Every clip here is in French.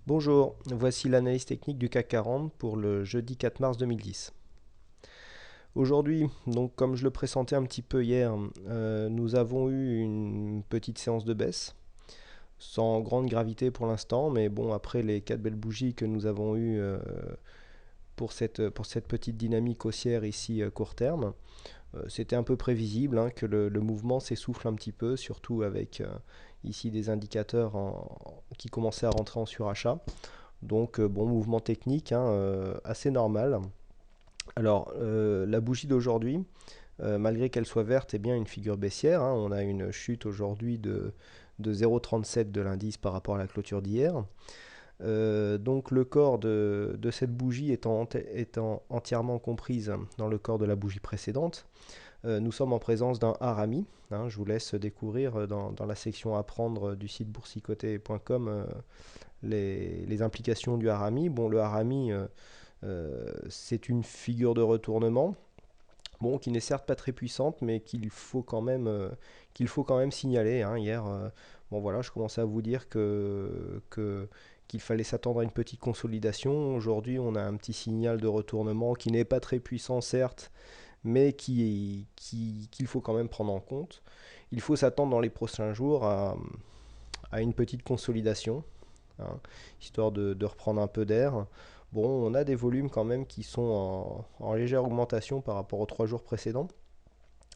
Bonjour, voici l'analyse technique du CAC 40 pour le jeudi 4 mars 2010. Aujourd'hui, donc comme je le pressentais un petit peu hier, nous avons eu une petite séance de baisse, sans grande gravité pour l'instant, mais bon, après les 4 belles bougies que nous avons eues pour cette petite dynamique haussière ici court terme, c'était un peu prévisible que le mouvement s'essouffle un petit peu, surtout avec ici des indicateurs qui commençaient à rentrer en surachat. Donc bon, mouvement technique assez normal. Alors la bougie d'aujourd'hui, malgré qu'elle soit verte, est bien une figure baissière. On a une chute aujourd'hui de 0,37 de l'indice par rapport à la clôture d'hier. Donc le corps de cette bougie étant entièrement comprise dans le corps de la bougie précédente, nous sommes en présence d'un harami. Je vous laisse découvrir dans la section apprendre du site boursicoté.com les implications du harami. Bon, le harami, c'est une figure de retournement, bon, qui n'est certes pas très puissante, mais qu'il faut quand même signaler. Hier, bon voilà, je commençais à vous dire qu'il fallait s'attendre à une petite consolidation. Aujourd'hui, on a un petit signal de retournement qui n'est pas très puissant, certes, mais qu'il faut quand même prendre en compte. Il faut s'attendre dans les prochains jours à une petite consolidation, hein, histoire de reprendre un peu d'air. Bon, on a des volumes quand même qui sont en légère augmentation par rapport aux 3 jours précédents,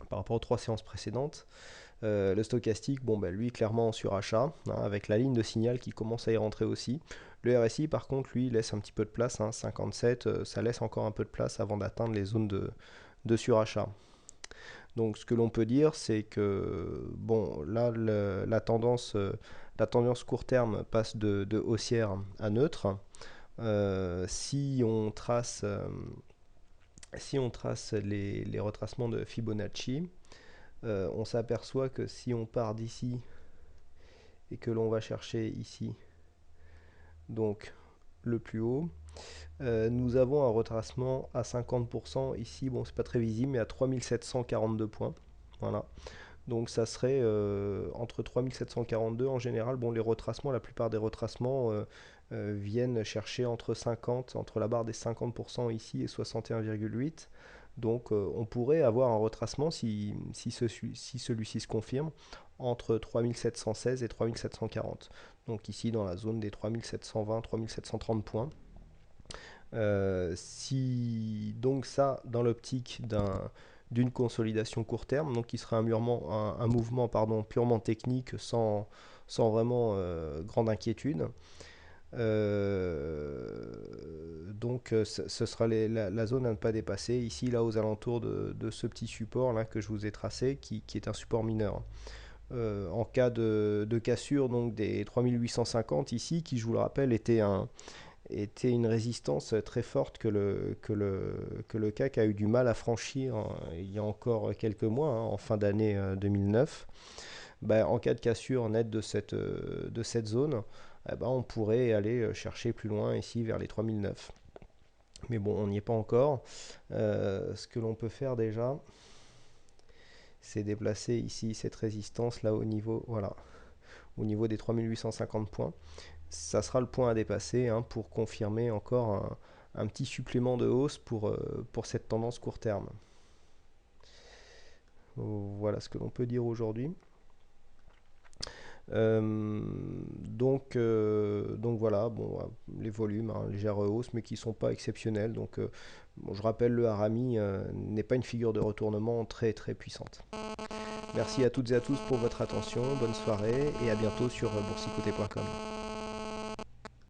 par rapport aux 3 séances précédentes. Le stochastique, bon, lui, clairement en surachat, avec la ligne de signal qui commence à y rentrer aussi. Le RSI, par contre, lui, laisse un petit peu de place, 57, ça laisse encore un peu de place avant d'atteindre les zones de surachat. Donc, ce que l'on peut dire, c'est que, bon, là, la tendance court terme passe de haussière à neutre. Si on trace les retracements de Fibonacci, on s'aperçoit que si on part d'ici et que l'on va chercher ici, donc le plus haut, nous avons un retracement à 50% ici, bon c'est pas très visible, mais à 3742 points. Voilà. Donc ça serait entre 3742 en général. Bon, les retracements, la plupart des retracements viennent chercher entre la barre des 50% ici et 61,8. Donc on pourrait avoir un retracement si celui-ci se confirme entre 3716 et 3740. Donc ici dans la zone des 3720-3730 points. Donc ça, dans l'optique d'une consolidation court terme, donc qui serait un mouvement purement technique sans vraiment grande inquiétude. Donc ce sera la zone à ne pas dépasser, ici là aux alentours de ce petit support là que je vous ai tracé, qui est un support mineur. En cas de cassure donc des 3850 ici, qui je vous le rappelle était une résistance très forte que le CAC a eu du mal à franchir il y a encore quelques mois, en fin d'année 2009. En cas de cassure nette de cette zone, on pourrait aller chercher plus loin ici vers les 3009. Mais bon, on n'y est pas encore. Ce que l'on peut faire déjà, c'est déplacer ici cette résistance là au niveau, voilà, au niveau des 3850 points. Ça sera le point à dépasser pour confirmer encore un petit supplément de hausse pour cette tendance court terme. Voilà ce que l'on peut dire aujourd'hui. Donc voilà, bon, les volumes, légère hausse, mais qui ne sont pas exceptionnels. Donc bon, je rappelle, le harami n'est pas une figure de retournement très très puissante. Merci à toutes et à tous pour votre attention, bonne soirée et à bientôt sur boursicoté.com.